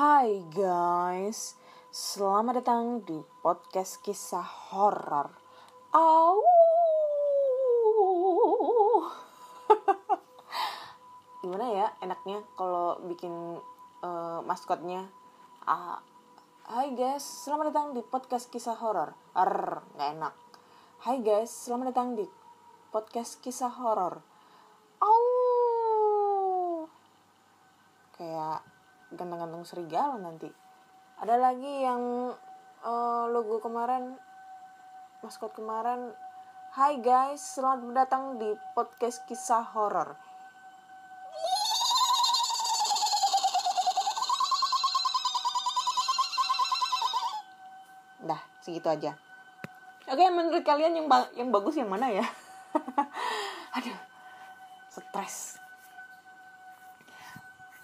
Hai guys, selamat datang di podcast kisah horor. Au. Gimana ya enaknya kalau bikin maskotnya? Hai guys, selamat datang di podcast kisah horor. Nggak enak. Hai guys, selamat datang di podcast kisah horor. Au. Kayak ganteng-ganteng serigala nanti. Ada lagi yang logo kemarin, maskot kemarin. Hai guys, selamat datang di podcast kisah horor. Dah, segitu aja. Oke, menurut kalian yang bagus yang mana ya? Aduh, stres.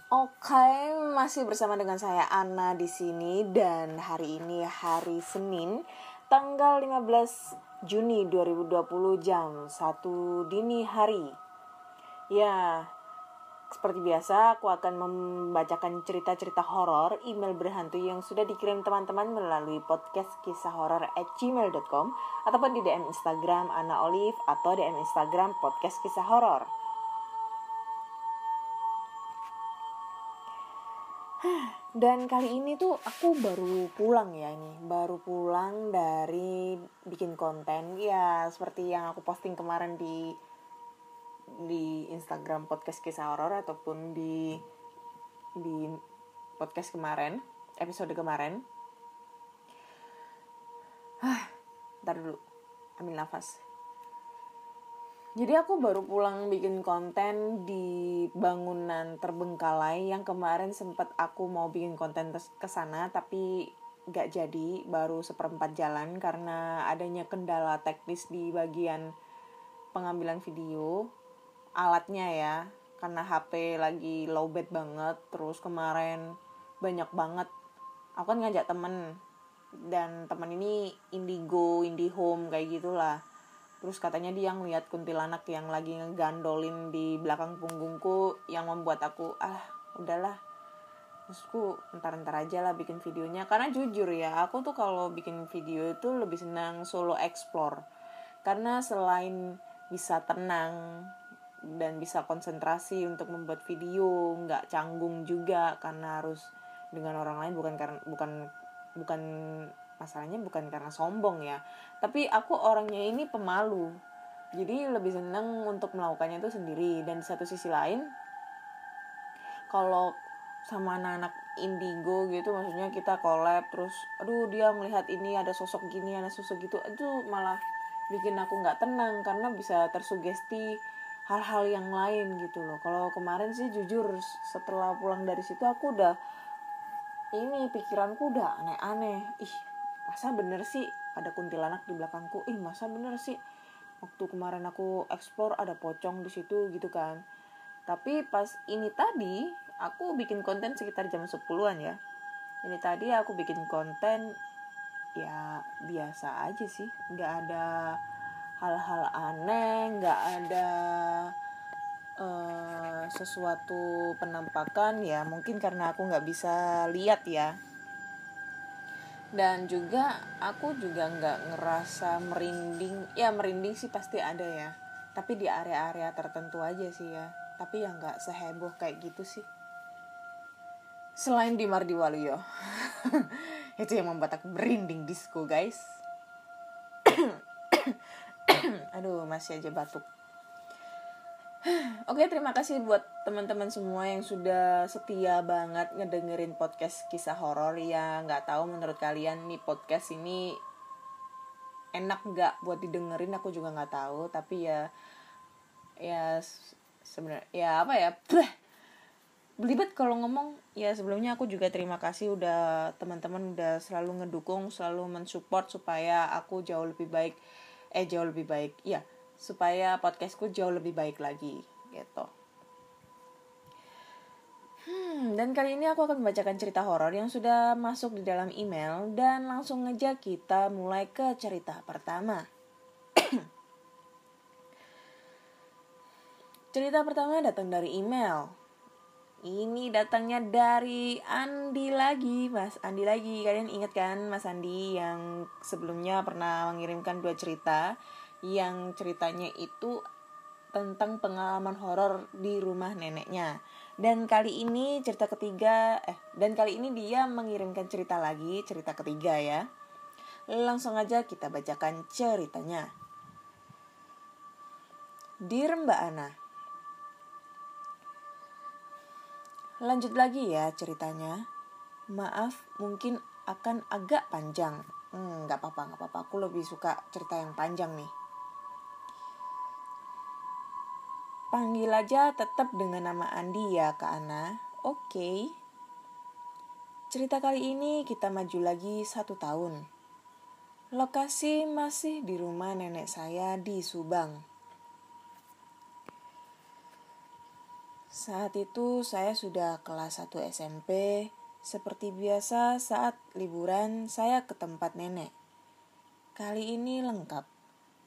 Oke, masih bersama dengan saya Ana di sini dan hari ini hari Senin, tanggal 15 Juni 2020 jam 1 dini hari. Ya, seperti biasa aku akan membacakan cerita-cerita horor email berhantu yang sudah dikirim teman-teman melalui podcast kisah horor@gmail.com ataupun di DM Instagram Ana Olive atau DM Instagram podcast kisah horor. Dan kali ini tuh aku baru pulang dari bikin konten ya, seperti yang aku posting kemarin di Instagram podcast kisah horor ataupun di podcast kemarin, episode kemarin. Ntar dulu, ambil nafas. Jadi aku baru pulang bikin konten di bangunan terbengkalai yang kemarin sempat aku mau bikin konten ke sana tapi gak jadi, baru seperempat jalan karena adanya kendala teknis di bagian pengambilan video alatnya ya, karena HP lagi lowbat banget. Terus kemarin banyak banget, aku kan ngajak temen dan temen ini IndiHome kayak gitulah. Terus katanya dia ngeliat kuntilanak yang lagi ngegandolin di belakang punggungku yang membuat aku udahlah, terusku ntar aja lah bikin videonya. Karena jujur ya, aku tuh kalau bikin video itu lebih senang solo explore, karena selain bisa tenang dan bisa konsentrasi untuk membuat video, nggak canggung juga karena harus dengan orang lain. Bukan masalahnya bukan karena sombong ya, tapi aku orangnya ini pemalu, jadi lebih senang untuk melakukannya itu sendiri. Dan di satu sisi lain, kalau sama anak-anak indigo gitu, maksudnya kita collab terus dia melihat ini ada sosok gini, ada sosok gitu, itu malah bikin aku nggak tenang karena bisa tersugesti hal-hal yang lain gitu loh. Kalau kemarin sih jujur setelah pulang dari situ aku udah pikiranku udah aneh-aneh. Masa bener sih ada kuntilanak di belakangku? Masa bener sih waktu kemarin aku explore ada pocong di situ gitu kan. Tapi pas ini tadi aku bikin konten sekitar jam 10-an ya. Ini tadi aku bikin konten ya biasa aja sih, nggak ada hal-hal aneh, nggak ada sesuatu penampakan ya, mungkin karena aku nggak bisa lihat ya. Dan juga aku juga nggak ngerasa merinding. Ya merinding sih pasti ada ya, tapi di area-area tertentu aja sih ya. Tapi ya nggak seheboh kayak gitu sih. Selain di Mardiwaluyo. Itu yang membuat aku merinding disco guys. Aduh, masih aja batuk. Oke, terima kasih buat teman-teman semua yang sudah setia banget ngedengerin podcast kisah horor. Ya nggak tahu menurut kalian nih podcast ini enak nggak buat didengerin, aku juga nggak tahu. Tapi ya sebenarnya ya apa ya, belibet kalau ngomong. Ya sebelumnya aku juga terima kasih udah teman-teman udah selalu ngedukung, selalu mensupport supaya aku jauh lebih baik ya, supaya podcastku jauh lebih baik lagi gitu. Dan kali ini aku akan membacakan cerita horor yang sudah masuk di dalam email, dan langsung aja kita mulai ke cerita pertama. Cerita pertama datang dari email Ini datangnya dari Andi lagi, Mas Andi lagi. Kalian ingat kan Mas Andi yang sebelumnya pernah mengirimkan 2 cerita, yang ceritanya itu tentang pengalaman horor di rumah neneknya. Dan kali ini dia mengirimkan cerita lagi, cerita ketiga ya. Langsung aja kita bacakan ceritanya. Dear Mbak Ana, lanjut lagi ya ceritanya. Maaf, mungkin akan agak panjang. Gak apa-apa. Aku lebih suka cerita yang panjang nih. Panggil aja tetap dengan nama Andi ya, Kak Ana. Oke. Cerita kali ini kita maju lagi 1 tahun. Lokasi masih di rumah nenek saya di Subang. Saat itu saya sudah kelas 1 SMP. Seperti biasa saat liburan saya ke tempat nenek. Kali ini lengkap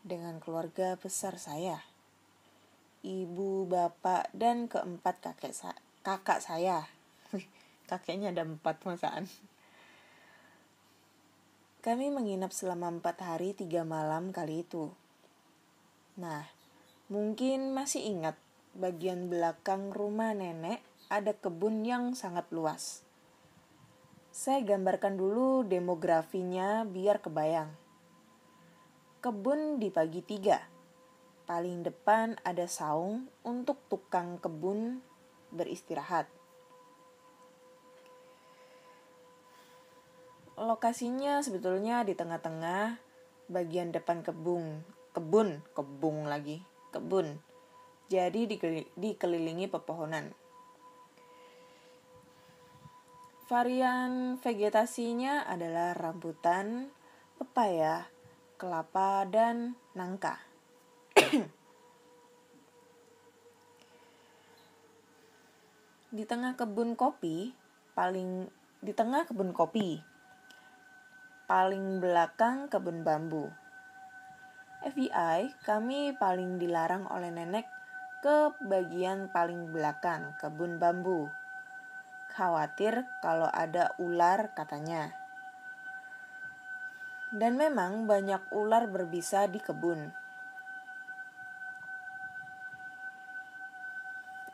dengan keluarga besar saya. Ibu, bapak, dan keempat kakak saya. Kakeknya ada 4 masaan. Kami menginap selama 4 hari 3 malam kali itu. Nah, mungkin masih ingat bagian belakang rumah nenek ada kebun yang sangat luas. Saya gambarkan dulu demografinya biar kebayang. Kebun dibagi 3. Paling depan ada saung untuk tukang kebun beristirahat. Lokasinya sebetulnya di tengah-tengah bagian depan kebun. Jadi dikelilingi pepohonan. Varian vegetasinya adalah rambutan, pepaya, kelapa, dan nangka. Di tengah kebun kopi, paling belakang kebun bambu. FBI, kami paling dilarang oleh nenek ke bagian paling belakang kebun bambu. Khawatir kalau ada ular katanya. Dan memang banyak ular berbisa di kebun.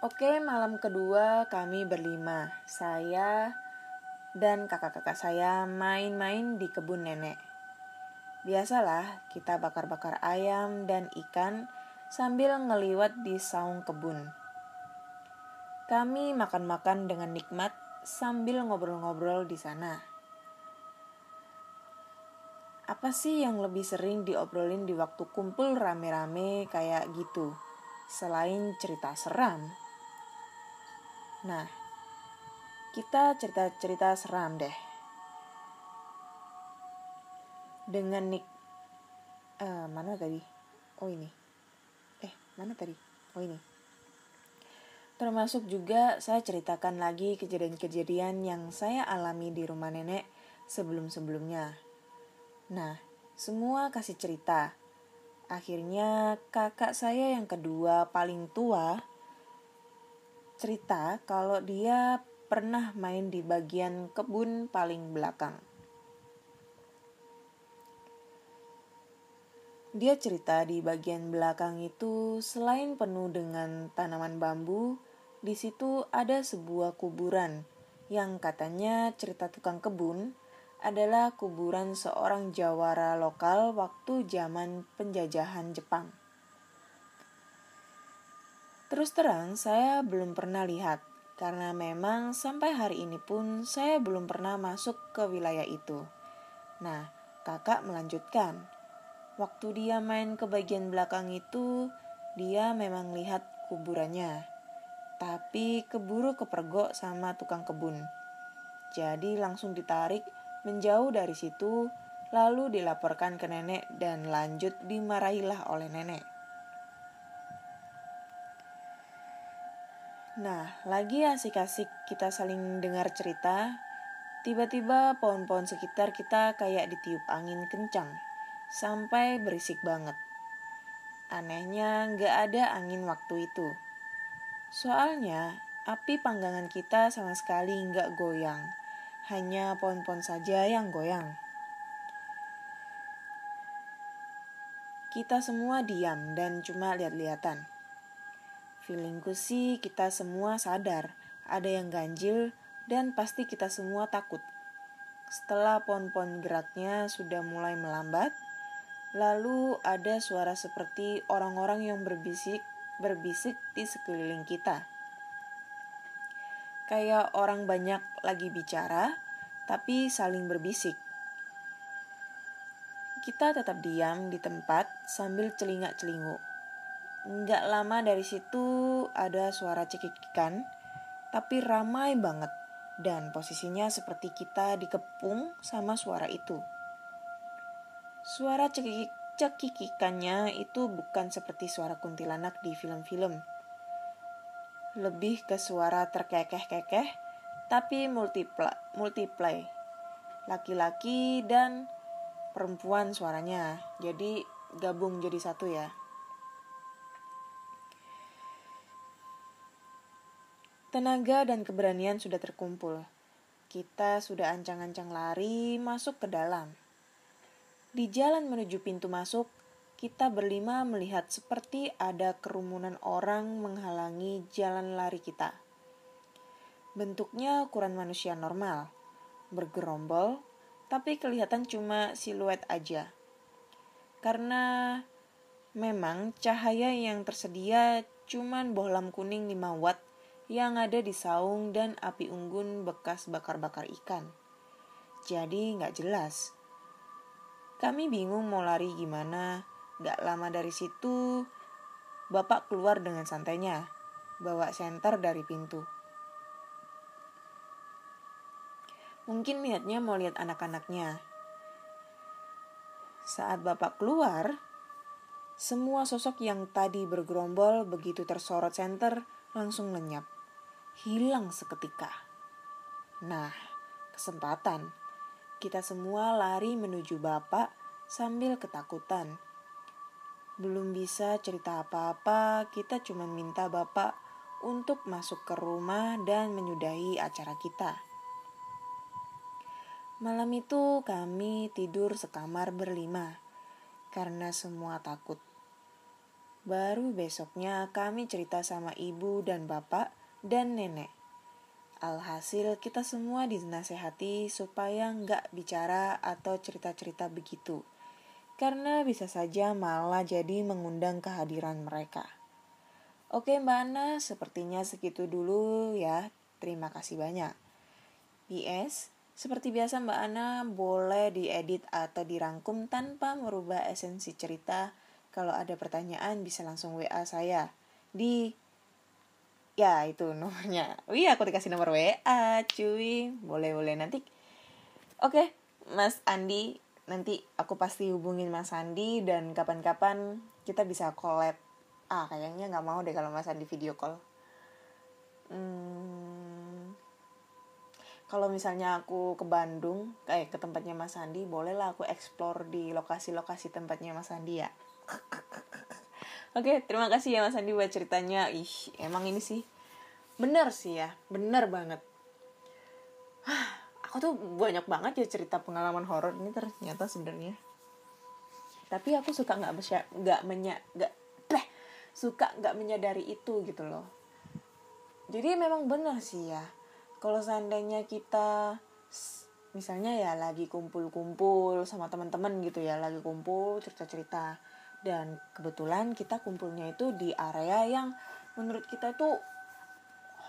Oke, malam kedua kami berlima. Saya dan kakak-kakak saya main-main di kebun nenek. Biasalah kita bakar-bakar ayam dan ikan sambil ngeliwat di saung kebun. Kami makan-makan dengan nikmat sambil ngobrol-ngobrol di sana. Apa sih yang lebih sering diobrolin di waktu kumpul rame-rame kayak gitu, selain cerita seram? Nah, kita cerita-cerita seram deh. Dengan mana tadi? Termasuk juga saya ceritakan lagi kejadian-kejadian yang saya alami di rumah nenek sebelum-sebelumnya. Nah, semua kasih cerita. Akhirnya kakak saya yang kedua paling tua cerita kalau dia pernah main di bagian kebun paling belakang. Dia cerita di bagian belakang itu selain penuh dengan tanaman bambu, di situ ada sebuah kuburan yang katanya cerita tukang kebun adalah kuburan seorang jawara lokal waktu zaman penjajahan Jepang. Terus terang saya belum pernah lihat, karena memang sampai hari ini pun saya belum pernah masuk ke wilayah itu. Nah, kakak melanjutkan. Waktu dia main ke bagian belakang itu, dia memang lihat kuburannya. Tapi keburu kepergok sama tukang kebun. Jadi langsung ditarik menjauh dari situ, lalu dilaporkan ke nenek dan lanjut dimarahilah oleh nenek. Nah, lagi asik-asik kita saling dengar cerita, tiba-tiba pohon-pohon sekitar kita kayak ditiup angin kencang. Sampai berisik banget. Anehnya gak ada angin waktu itu. Soalnya api panggangan kita sama sekali nggak goyang. Hanya pohon-pohon saja yang goyang. Kita semua diam dan cuma lihat-lihatan. Feelingku sih kita semua sadar ada yang ganjil dan pasti kita semua takut. Setelah pohon-pohon geraknya sudah mulai melambat, lalu ada suara seperti orang-orang yang berbisik di sekeliling kita. Kayak orang banyak lagi bicara, tapi saling berbisik. Kita tetap diam di tempat sambil celingak-celinguk. Nggak lama dari situ ada suara cekikikan, tapi ramai banget. Dan posisinya seperti kita dikepung sama suara itu. Suara cekikikannya itu bukan seperti suara kuntilanak di film-film. Lebih ke suara terkekeh-kekeh, tapi multiply. Laki-laki dan perempuan suaranya, jadi gabung jadi satu ya. Tenaga dan keberanian sudah terkumpul. Kita sudah ancang-ancang lari masuk ke dalam. Di jalan menuju pintu masuk, kita berlima melihat seperti ada kerumunan orang menghalangi jalan lari kita. Bentuknya ukuran manusia normal, bergerombol, tapi kelihatan cuma siluet aja. Karena memang cahaya yang tersedia cuman bohlam kuning 5 watt yang ada di saung dan api unggun bekas bakar-bakar ikan. Jadi gak jelas. Kami bingung mau lari gimana. Gak lama dari situ, bapak keluar dengan santainya, bawa senter dari pintu. Mungkin niatnya mau lihat anak-anaknya. Saat bapak keluar, semua sosok yang tadi bergerombol begitu tersorot senter langsung lenyap. Hilang seketika. Nah, kesempatan. Kita semua lari menuju bapak sambil ketakutan. Belum bisa cerita apa-apa, kita cuma minta bapak untuk masuk ke rumah dan menyudahi acara kita. Malam itu kami tidur sekamar berlima, karena semua takut. Baru besoknya kami cerita sama ibu dan bapak dan nenek. Alhasil kita semua dinasehati supaya nggak bicara atau cerita-cerita begitu. Karena bisa saja malah jadi mengundang kehadiran mereka. Oke Mbak Ana, sepertinya segitu dulu ya. Terima kasih banyak. PS, seperti biasa Mbak Ana boleh diedit atau dirangkum tanpa merubah esensi cerita. Kalau ada pertanyaan bisa langsung WA saya di... Ya itu nomornya. Wih aku dikasih nomor WA cuy. Boleh nanti. Oke Mas Andi. Nanti aku pasti hubungin Mas Andi. Dan kapan-kapan kita bisa collab. Kayaknya gak mau deh kalau Mas Andi video call. Kalau misalnya aku ke Bandung, ke tempatnya Mas Andi, bolehlah aku explore di lokasi-lokasi tempatnya Mas Andi ya. Oke, terima kasih ya Mas Andi buat ceritanya. Emang ini sih bener sih ya, bener banget. Aku tuh banyak banget ya cerita pengalaman horor ini ternyata sebenarnya. Tapi aku suka nggak menyadari itu gitu loh. Jadi memang bener sih ya. Kalau seandainya kita misalnya ya lagi kumpul-kumpul sama teman-teman gitu ya, lagi kumpul cerita-cerita. Dan kebetulan kita kumpulnya itu di area yang menurut kita itu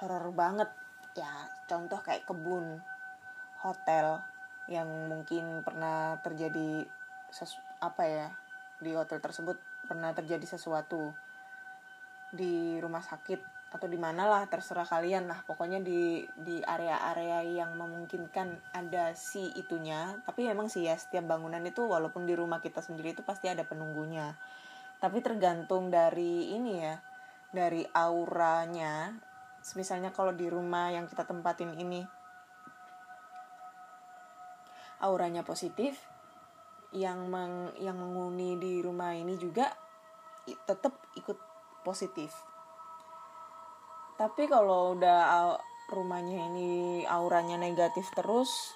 horor banget. Ya, contoh kayak kebun, hotel yang mungkin pernah terjadi di hotel tersebut pernah terjadi sesuatu. Di rumah sakit atau di mana lah terserah kalian lah. Pokoknya di area-area yang memungkinkan ada si itunya. Tapi memang sih ya setiap bangunan itu walaupun di rumah kita sendiri itu pasti ada penunggunya. Tapi tergantung dari ini ya, dari auranya. Misalnya kalau di rumah yang kita tempatin ini auranya positif, yang menghuni di rumah ini juga tetap ikut positif. Tapi kalau udah rumahnya ini auranya negatif terus,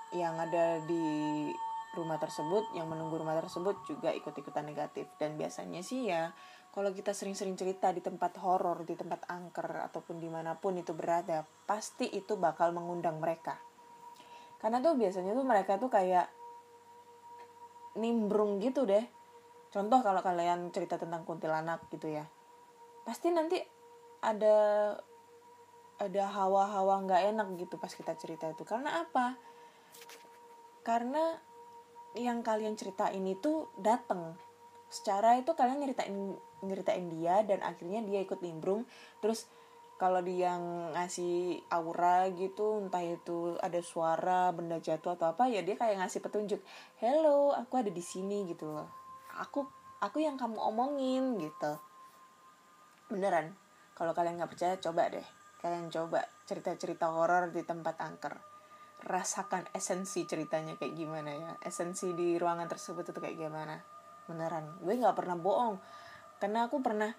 yang ada di rumah tersebut, yang menunggu rumah tersebut juga ikut-ikutan negatif. Dan biasanya sih ya, kalau kita sering-sering cerita di tempat horor, di tempat angker, ataupun dimanapun itu berada, pasti itu bakal mengundang mereka. Karena tuh biasanya tuh mereka tuh kayak nimbrung gitu deh. Contoh kalau kalian cerita tentang kuntilanak gitu ya, pasti nanti ada hawa-hawa nggak enak gitu pas kita cerita itu. Karena apa? Karena yang kalian ceritain itu datang secara itu, kalian nyeritain dia dan akhirnya dia ikut nimbrung. Terus kalau dia ngasih aura gitu, entah itu ada suara benda jatuh atau apa, ya dia kayak ngasih petunjuk, hello, aku ada di sini gitu loh, aku yang kamu omongin gitu. Beneran, kalau kalian nggak percaya, coba deh kalian coba cerita-cerita horor di tempat angker, rasakan esensi ceritanya kayak gimana ya, esensi di ruangan tersebut itu kayak gimana. Beneran, gue nggak pernah bohong, karena aku pernah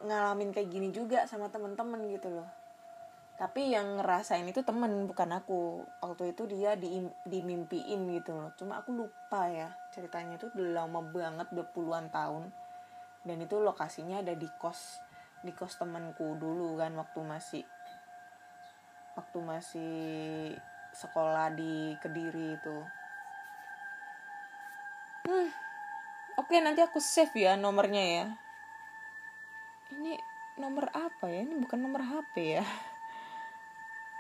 ngalamin kayak gini juga sama temen-temen gitu loh. Tapi yang ngerasain itu temen, bukan aku. Waktu itu dia dimimpiin gitu loh, cuma aku lupa ya ceritanya. Itu udah lama banget, udah puluhan tahun. Dan itu lokasinya ada di kos temanku dulu kan, waktu masih sekolah di Kediri itu. Oke, nanti aku save ya nomornya ya. Ini nomor apa ya? Ini bukan nomor HP ya.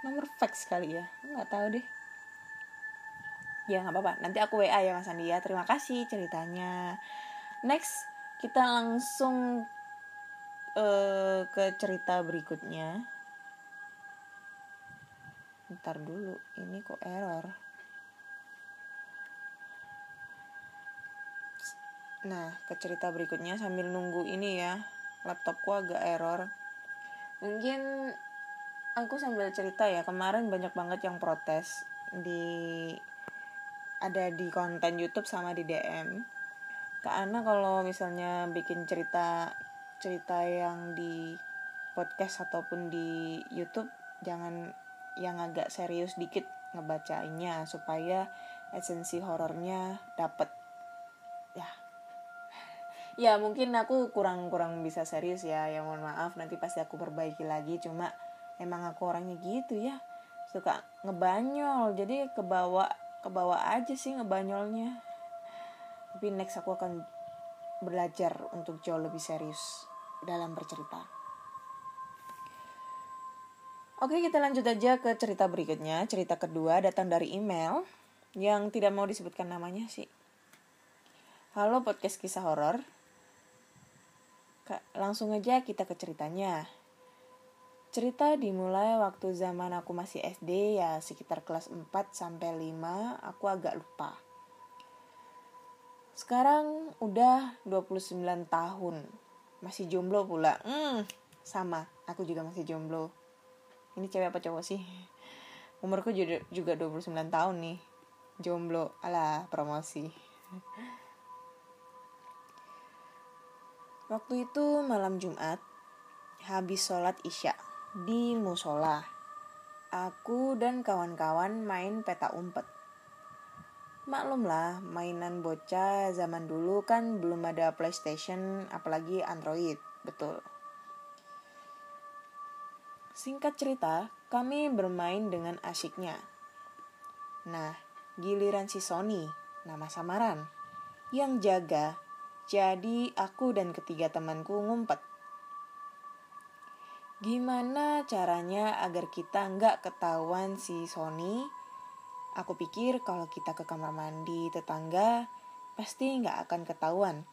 Nomor fax kali ya. Nggak tahu deh. Ya nggak apa-apa. Nanti aku WA ya Mas Andi ya. Terima kasih ceritanya. Next, kita langsung ke cerita berikutnya. Bentar dulu. Ini kok error. Nah, ke cerita berikutnya sambil nunggu ini ya. Laptopku agak error. Mungkin aku sambil cerita ya. Kemarin banyak banget yang protes ada di konten YouTube sama di DM. Karena kalau misalnya bikin cerita yang di podcast ataupun di YouTube, jangan yang agak serius dikit ngebacainnya supaya esensi horornya dapet. Ya mungkin aku kurang bisa serius ya mohon maaf, nanti pasti aku perbaiki lagi. Cuma emang aku orangnya gitu ya, suka ngebanyol, jadi kebawa aja sih ngebanyolnya. Tapi next aku akan belajar untuk jauh lebih serius dalam bercerita. Oke, kita lanjut aja ke cerita berikutnya. Cerita kedua datang dari email yang tidak mau disebutkan namanya sih. Halo podcast kisah horor. Langsung aja kita ke ceritanya. Cerita dimulai waktu zaman aku masih SD ya, sekitar kelas 4 sampai 5, aku agak lupa. Sekarang udah 29 tahun. Masih jomblo pula. Sama, aku juga masih jomblo. Ini cewek apa cowok sih? Umurku juga 29 tahun nih. Jomblo, alah promosi. Waktu itu malam Jumat, habis sholat isya di musola. Aku dan kawan-kawan main peta umpet. Maklumlah, mainan bocah zaman dulu kan belum ada PlayStation, apalagi Android, betul. Singkat cerita, kami bermain dengan asyiknya. Nah, giliran si Sony, nama samaran, yang jaga. Jadi aku dan ketiga temanku ngumpet. Gimana caranya agar kita nggak ketahuan si Sony? Aku pikir kalau kita ke kamar mandi tetangga, pasti nggak akan ketahuan.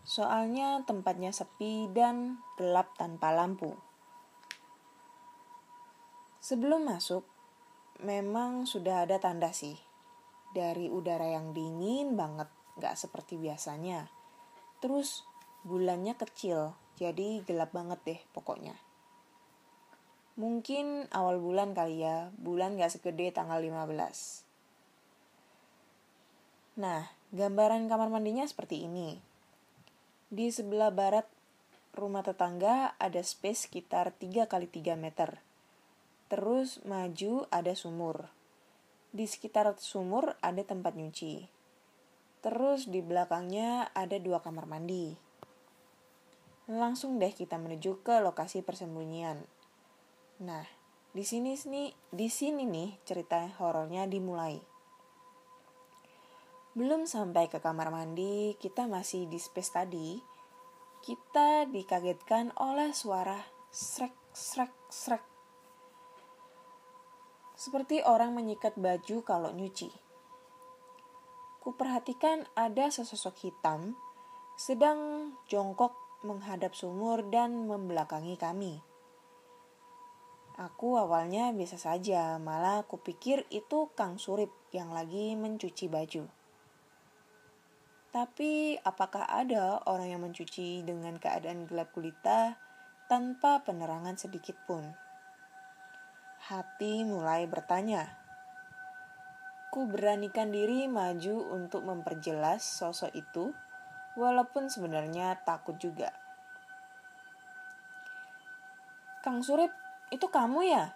Soalnya tempatnya sepi dan gelap tanpa lampu. Sebelum masuk, memang sudah ada tanda sih. Dari udara yang dingin banget, nggak seperti biasanya. Terus bulannya kecil, jadi gelap banget deh pokoknya. Mungkin awal bulan kali ya, bulan gak segede tanggal 15. Nah, gambaran kamar mandinya seperti ini. Di sebelah barat rumah tetangga ada space sekitar 3x3 meter. Terus maju ada sumur. Di sekitar sumur ada tempat nyuci. Terus di belakangnya ada 2 kamar mandi. Langsung deh kita menuju ke lokasi persembunyian. Nah, di sini nih cerita horornya dimulai. Belum sampai ke kamar mandi, kita masih di space tadi. Kita dikagetkan oleh suara srek srek srek. Seperti orang menyikat baju kalau nyuci. Kuperhatikan ada sesosok hitam sedang jongkok menghadap sumur dan membelakangi kami. Aku awalnya biasa saja, malah kupikir itu Kang Surip yang lagi mencuci baju. Tapi apakah ada orang yang mencuci dengan keadaan gelap gulita tanpa penerangan sedikit pun? Hati mulai bertanya. Ku beranikan diri maju untuk memperjelas sosok itu, walaupun sebenarnya takut juga. Kang Surip, itu kamu ya?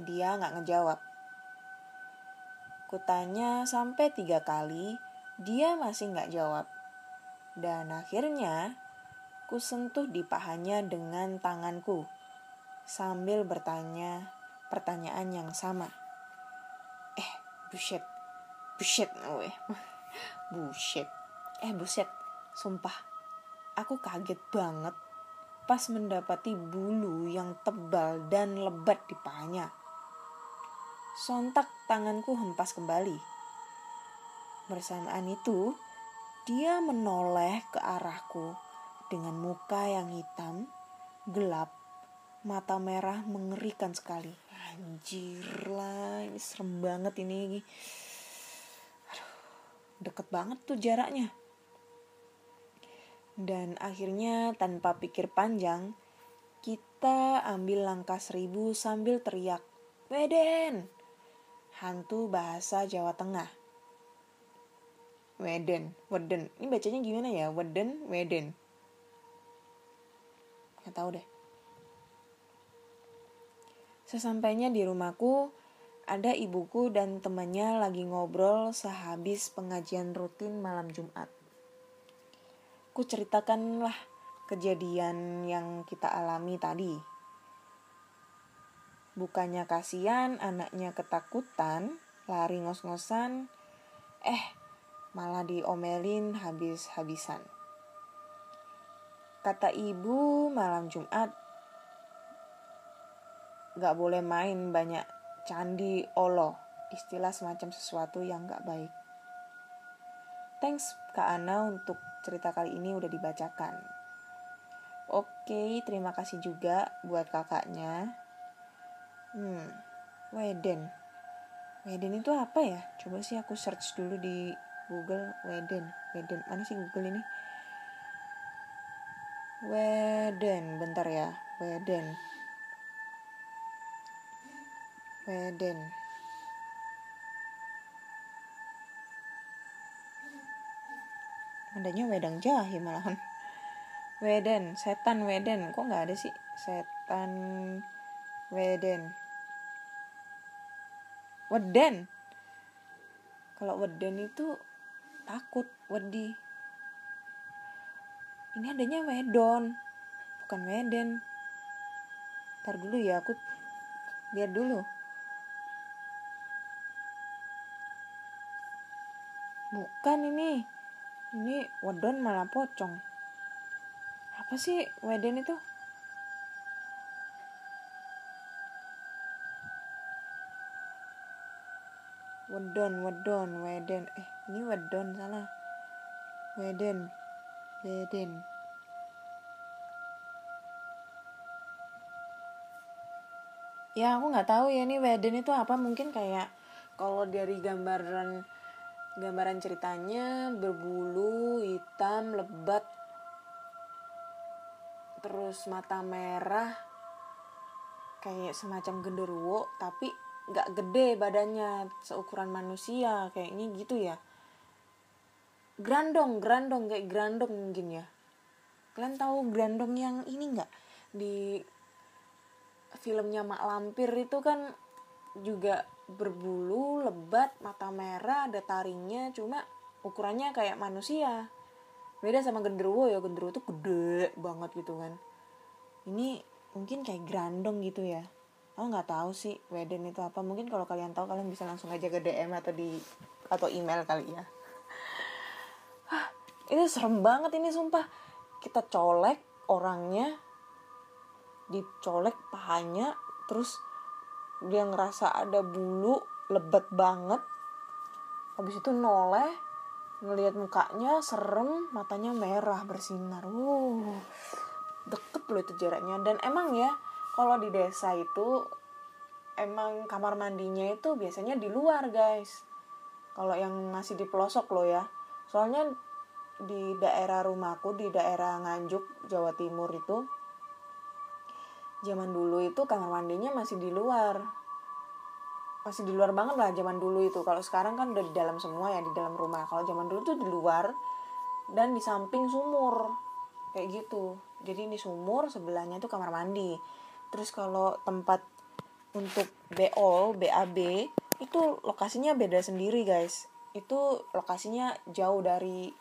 Dia gak ngejawab. Ku tanya sampai 3 kali, dia masih gak jawab. Dan akhirnya, ku sentuh di pahanya dengan tanganku, sambil bertanya pertanyaan yang sama. Buset, buset, sumpah, aku kaget banget pas mendapati bulu yang tebal dan lebat di pahanya. Sontak tanganku hempas kembali. Bersamaan itu, dia menoleh ke arahku dengan muka yang hitam, gelap, mata merah mengerikan sekali. Anjir lah, ini serem banget ini. Aduh, deket banget tuh jaraknya. Dan akhirnya tanpa pikir panjang, kita ambil langkah 1000 sambil teriak, "Weden!" Hantu bahasa Jawa Tengah. Weden. Ini bacanya gimana ya? Weden. Nggak tahu deh. Sesampainya di rumahku, ada ibuku dan temannya lagi ngobrol sehabis pengajian rutin malam Jumat. Ku ceritakanlah kejadian yang kita alami tadi. Bukannya kasihan anaknya ketakutan, lari ngos-ngosan, malah diomelin habis-habisan. Kata ibu, malam Jumat gak boleh main banyak candi olo, istilah semacam sesuatu yang gak baik. Thanks Kak Ana untuk cerita kali ini udah dibacakan. Oke, terima kasih juga buat kakaknya. Weden itu apa ya? Coba sih aku search dulu di Google. Weden, mana sih Google ini? Weden, bentar ya. Weden. Adanya wedang jahe malahan. Setan Weden. Kok gak ada sih? Setan Weden. Kalau Weden itu takut, wedi. Ini adanya wedon, bukan Weden. Ntar dulu ya, aku lihat dulu. Bukan ini wedon malah pocong. Apa sih Weden itu? Weden. Ini wedon salah. Weden. Ya aku nggak tahu ya ini Weden itu apa. Mungkin kayak kalau dari gambaran ceritanya berbulu hitam lebat, terus mata merah kayak semacam genderuwo tapi nggak gede badannya, seukuran manusia kayaknya gitu ya. Grandong kayak grandong mungkin ya. Kalian tahu Grandong yang ini nggak? Di filmnya Mak Lampir itu kan juga berbulu, lebat, mata merah, ada taringnya, cuma ukurannya kayak manusia. Beda sama genderuwo ya, genderuwo tuh gede banget gitu kan. Ini mungkin kayak Grandong gitu ya. Aku nggak tahu sih Weden itu apa. Mungkin kalau kalian tahu kalian bisa langsung aja ke DM atau email kali ya. Ini serem banget ini sumpah. Kita colek orangnya, dicolek pahanya, terus dia ngerasa ada bulu lebat banget, habis itu noleh, ngelihat mukanya serem, matanya merah bersinar. Deket loh itu jaraknya. Dan emang ya kalau di desa itu emang kamar mandinya itu biasanya di luar guys, kalau yang masih di pelosok loh ya. Soalnya di daerah rumahku, di daerah Nganjuk, Jawa Timur itu, zaman dulu itu kamar mandinya masih di luar. Masih di luar banget lah zaman dulu itu. Kalau sekarang kan udah di dalam semua ya, di dalam rumah. Kalau zaman dulu tuh di luar dan di samping sumur. Kayak gitu. Jadi di sumur, sebelahnya itu kamar mandi. Terus kalau tempat untuk BAB, itu lokasinya beda sendiri guys. Itu lokasinya jauh dari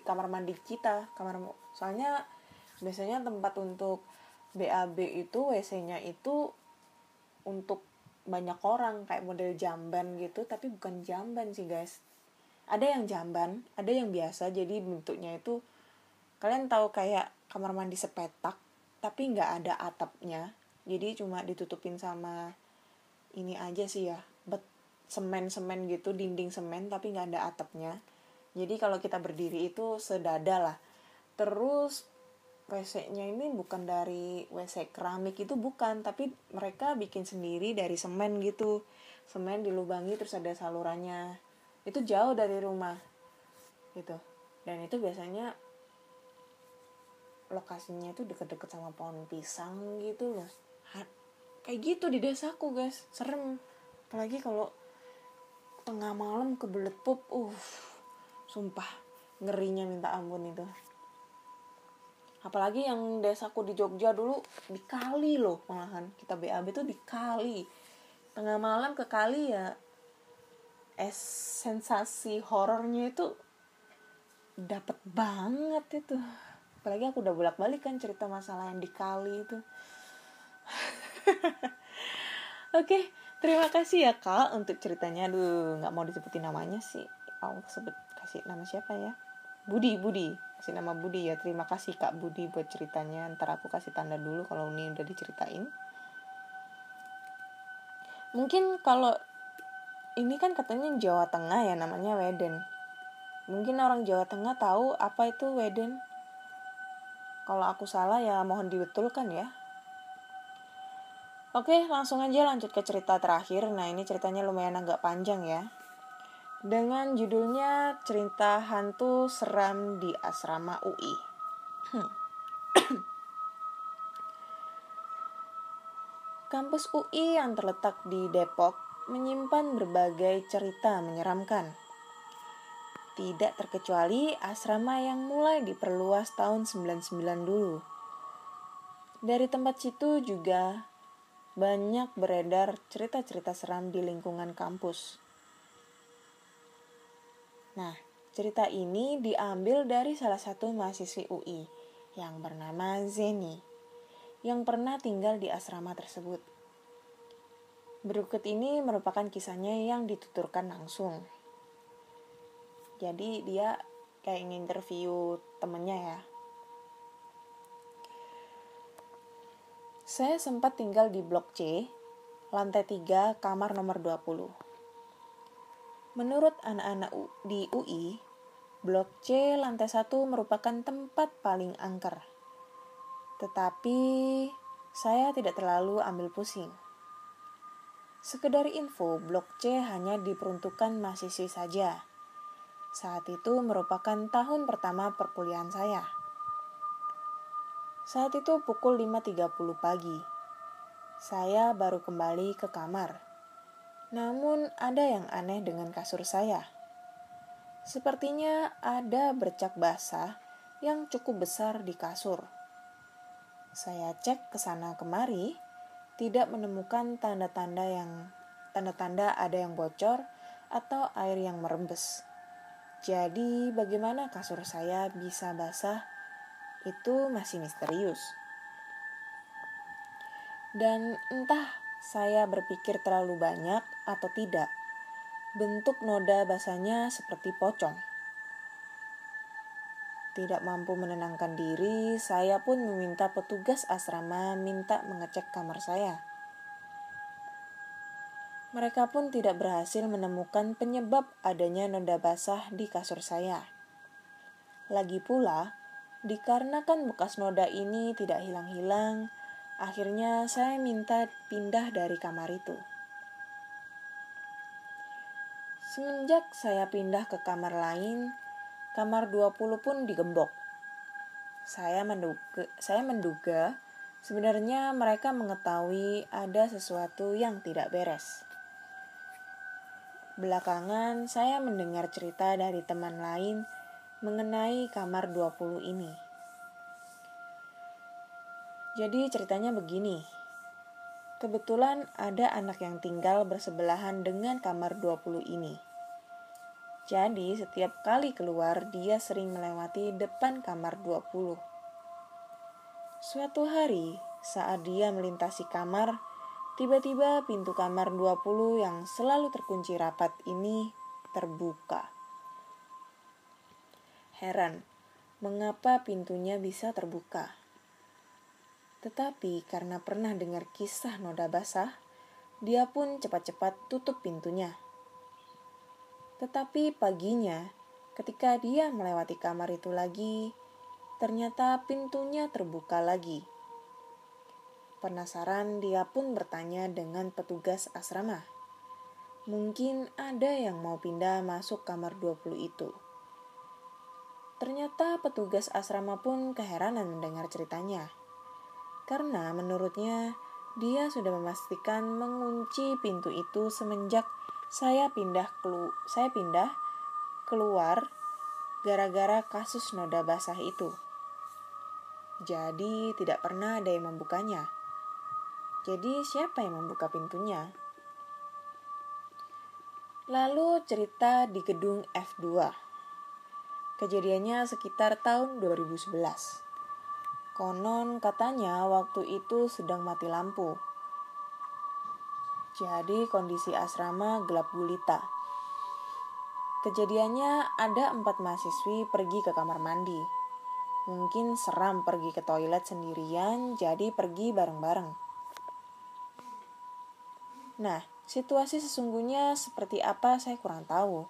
kamar mandi kita. Soalnya biasanya tempat untuk BAB itu WC-nya itu untuk banyak orang, kayak model jamban gitu, tapi bukan jamban sih guys. Ada yang jamban, ada yang biasa, jadi bentuknya itu kalian tahu kayak kamar mandi sepetak tapi nggak ada atapnya, jadi cuma ditutupin sama ini aja sih ya, semen gitu, dinding semen tapi nggak ada atapnya. Jadi kalau kita berdiri itu sedada lah. Terus WC-nya ini bukan dari WC keramik itu, bukan, tapi mereka bikin sendiri dari semen gitu. Semen dilubangi terus ada salurannya. Itu jauh dari rumah gitu. Dan itu biasanya lokasinya itu deket-deket sama pohon pisang gitu loh. Kayak gitu di desaku guys, serem. Apalagi kalau tengah malam kebelet pup, sumpah ngerinya minta ampun itu. Apalagi yang desaku di Jogja dulu di kali loh, malahan kita BAB tuh di kali. Tengah malam ke kali ya, sensasi horornya itu dapet banget itu. Apalagi aku udah bolak-balik kan cerita masalah yang di kali itu. Oke, terima kasih ya Kak untuk ceritanya. Aduh, nggak mau disebutin namanya sih. Aku kasih nama siapa ya? Budi. Kasih nama Budi ya. Terima kasih Kak Budi buat ceritanya. Ntar aku kasih tanda dulu kalau ini udah diceritain. Mungkin kalau ini kan katanya Jawa Tengah ya, namanya Weden. Mungkin orang Jawa Tengah tahu apa itu Weden. Kalau aku salah ya mohon dibetulkan ya. Oke, langsung aja lanjut ke cerita terakhir. Nah, ini ceritanya lumayan agak panjang ya. Dengan judulnya Cerita Hantu Seram di Asrama UI. Kampus UI yang terletak di Depok menyimpan berbagai cerita menyeramkan. Tidak terkecuali asrama yang mulai diperluas tahun 99 dulu. Dari tempat situ juga banyak beredar cerita-cerita seram di lingkungan kampus. Nah, cerita ini diambil dari salah satu mahasiswi UI yang bernama Zeni, yang pernah tinggal di asrama tersebut. Berikut ini merupakan kisahnya yang dituturkan langsung. Jadi dia kayak nginterview temennya ya. Saya sempat tinggal di blok C, lantai 3, kamar nomor 20. Menurut anak-anak di UI, blok C lantai 1 merupakan tempat paling angker. Tetapi saya tidak terlalu ambil pusing. Sekedar info, blok C hanya diperuntukkan mahasiswi saja. Saat itu merupakan tahun pertama perkuliahan saya. Saat itu pukul 5.30 pagi. Saya baru kembali ke kamar. Namun ada yang aneh dengan kasur saya. Sepertinya ada bercak basah yang cukup besar di kasur. Saya cek ke sana kemari, tidak menemukan tanda-tanda ada yang bocor atau air yang merembes. Jadi bagaimana kasur saya bisa basah? Itu masih misterius. Dan entah saya berpikir terlalu banyak atau tidak, bentuk noda basahnya seperti pocong. Tidak mampu menenangkan diri, saya pun meminta petugas asrama minta mengecek kamar saya. Mereka pun tidak berhasil menemukan penyebab adanya noda basah di kasur saya. Lagi pula, dikarenakan bekas noda ini tidak hilang-hilang, akhirnya saya minta pindah dari kamar itu. Semenjak saya pindah ke kamar lain, kamar 20 pun digembok. Saya menduga sebenarnya mereka mengetahui ada sesuatu yang tidak beres. Belakangan saya mendengar cerita dari teman lain mengenai kamar 20 ini. Jadi ceritanya begini. Kebetulan ada anak yang tinggal bersebelahan dengan kamar 20 ini. Jadi setiap kali keluar dia sering melewati depan kamar 20. Suatu hari saat dia melintasi kamar, tiba-tiba pintu kamar 20 yang selalu terkunci rapat ini terbuka. Heran, mengapa pintunya bisa terbuka? Tetapi karena pernah dengar kisah noda basah, dia pun cepat-cepat tutup pintunya. Tetapi paginya, ketika dia melewati kamar itu lagi, ternyata pintunya terbuka lagi. Penasaran, dia pun bertanya dengan petugas asrama. Mungkin ada yang mau pindah masuk kamar 20 itu. Ternyata petugas asrama pun keheranan mendengar ceritanya. Karena menurutnya, dia sudah memastikan mengunci pintu itu semenjak saya pindah keluar gara-gara kasus noda basah itu. Jadi tidak pernah ada yang membukanya. Jadi siapa yang membuka pintunya? Lalu cerita di gedung F2. Kejadiannya sekitar tahun 2011. Konon katanya waktu itu sedang mati lampu. Jadi kondisi asrama gelap gulita. Kejadiannya ada 4 mahasiswi pergi ke kamar mandi. Mungkin seram pergi ke toilet sendirian, jadi pergi bareng-bareng. Nah, situasi sesungguhnya seperti apa saya kurang tahu.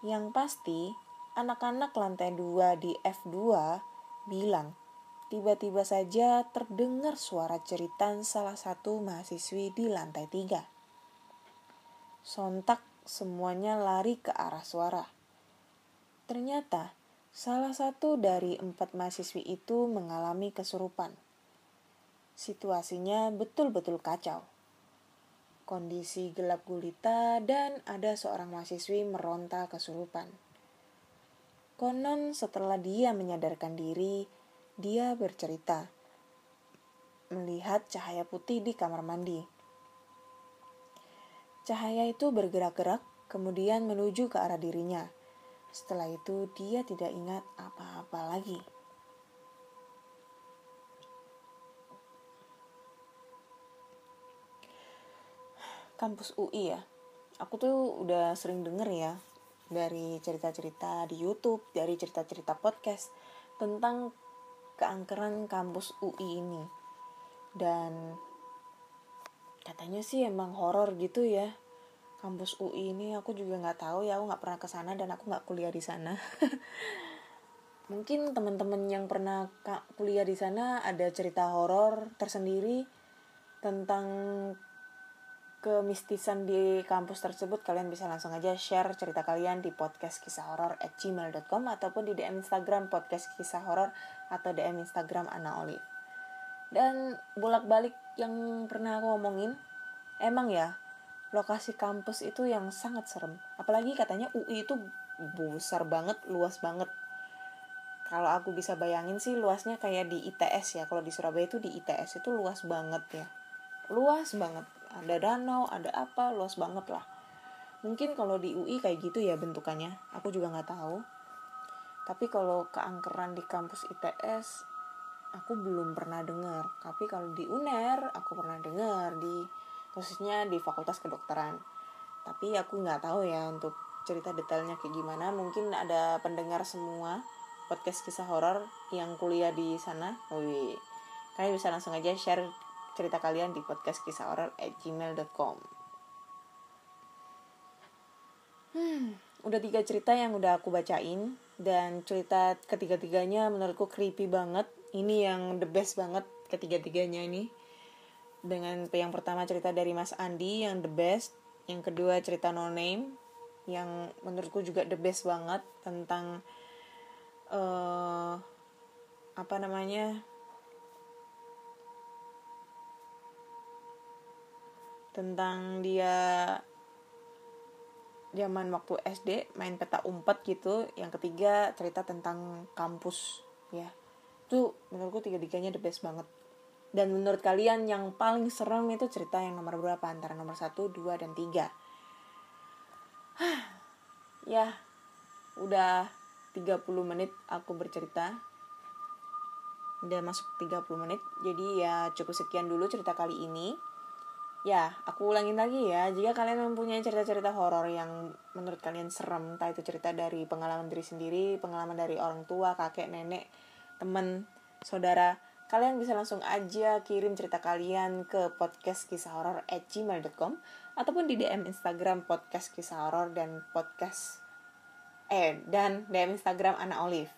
Yang pasti, anak-anak lantai 2 di F2 bilang, tiba-tiba saja terdengar suara jeritan salah satu mahasiswi di lantai 3. Sontak semuanya lari ke arah suara. Ternyata salah satu dari 4 mahasiswi itu mengalami kesurupan. Situasinya betul-betul kacau. Kondisi gelap gulita dan ada seorang mahasiswi meronta kesurupan. Konon setelah dia menyadarkan diri, dia bercerita melihat cahaya putih di kamar mandi. Cahaya itu bergerak-gerak, kemudian menuju ke arah dirinya. Setelah itu, dia tidak ingat apa-apa lagi. Kampus UI ya. Aku tuh udah sering denger ya dari cerita-cerita di YouTube, dari cerita-cerita podcast tentang keangkeran kampus UI ini. Dan katanya sih emang horor gitu ya. Kampus UI ini aku juga nggak tahu ya, aku nggak pernah kesana dan aku nggak kuliah di sana. Mungkin teman-teman yang pernah kuliah di sana ada cerita horor tersendiri tentang kemistisan di kampus tersebut. Kalian bisa langsung aja share cerita kalian di podcastkisahhoror@gmail.com ataupun di DM Instagram podcast kisah horor atau DM Instagram Ana Olive. Dan bolak-balik yang pernah aku ngomongin, emang ya lokasi kampus itu yang sangat serem. Apalagi katanya UI itu besar banget, luas banget. Kalau aku bisa bayangin sih luasnya kayak di ITS ya. Kalau di Surabaya itu di ITS itu luas banget ya. Luas banget. Ada danau, ada apa, luas banget lah. Mungkin kalau di UI kayak gitu ya bentukannya. Aku juga nggak tahu. Tapi kalau keangkeran di kampus ITS, aku belum pernah dengar. Tapi kalau di UNER, aku pernah dengar khususnya di Fakultas Kedokteran. Tapi aku nggak tahu ya untuk cerita detailnya kayak gimana. Mungkin ada pendengar semua podcast kisah horor yang kuliah di sana. Wih, kalian bisa langsung aja share cerita kalian di podcastkisahhoror@gmail.com. Udah 3 cerita yang udah aku bacain. Dan cerita ketiga-tiganya menurutku creepy banget. Ini yang the best banget ketiga-tiganya ini. Dengan yang pertama cerita dari Mas Andi yang the best. Yang kedua cerita No Name yang menurutku juga the best banget tentang tentang dia zaman waktu SD main peta umpet gitu. Yang ketiga cerita tentang kampus ya. Itu menurutku tiga-tiganya the best banget. Dan menurut kalian yang paling serem itu cerita yang nomor berapa? Antara nomor 1, 2, dan 3. Ya, udah 30 menit aku bercerita. Udah masuk 30 menit. Jadi ya cukup sekian dulu cerita kali ini. Ya, aku ulangin lagi ya. Jika kalian mempunyai cerita-cerita horor yang menurut kalian serem, entah itu cerita dari pengalaman diri sendiri, pengalaman dari orang tua, kakek, nenek, teman, saudara, kalian bisa langsung aja kirim cerita kalian ke podcastkisahhoror@gmail.com ataupun di DM Instagram podcast kisah horor dan dan DM Instagram Ana Olive.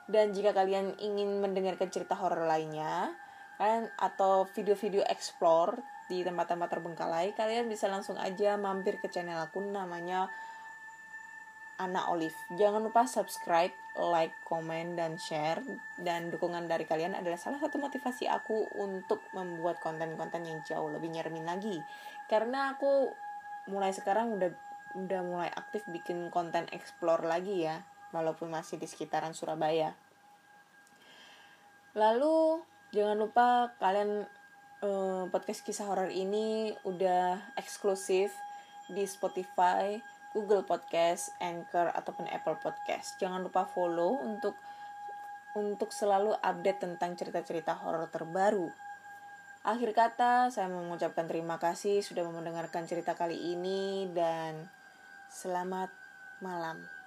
Dan jika kalian ingin mendengarkan cerita horor lainnya, kalian atau video-video explore di tempat-tempat terbengkalai, kalian bisa langsung aja mampir ke channel aku namanya Ana Olive. Jangan lupa subscribe, like, komen, dan share. Dan dukungan dari kalian adalah salah satu motivasi aku untuk membuat konten-konten yang jauh lebih nyeremin lagi. Karena aku mulai sekarang udah mulai aktif bikin konten explore lagi ya, walaupun masih di sekitaran Surabaya. Lalu jangan lupa kalian podcast kisah horor ini udah eksklusif di Spotify, Google Podcast, Anchor ataupun Apple Podcast. Jangan lupa follow untuk selalu update tentang cerita-cerita horor terbaru. Akhir kata, saya mengucapkan terima kasih sudah mendengarkan cerita kali ini dan selamat malam.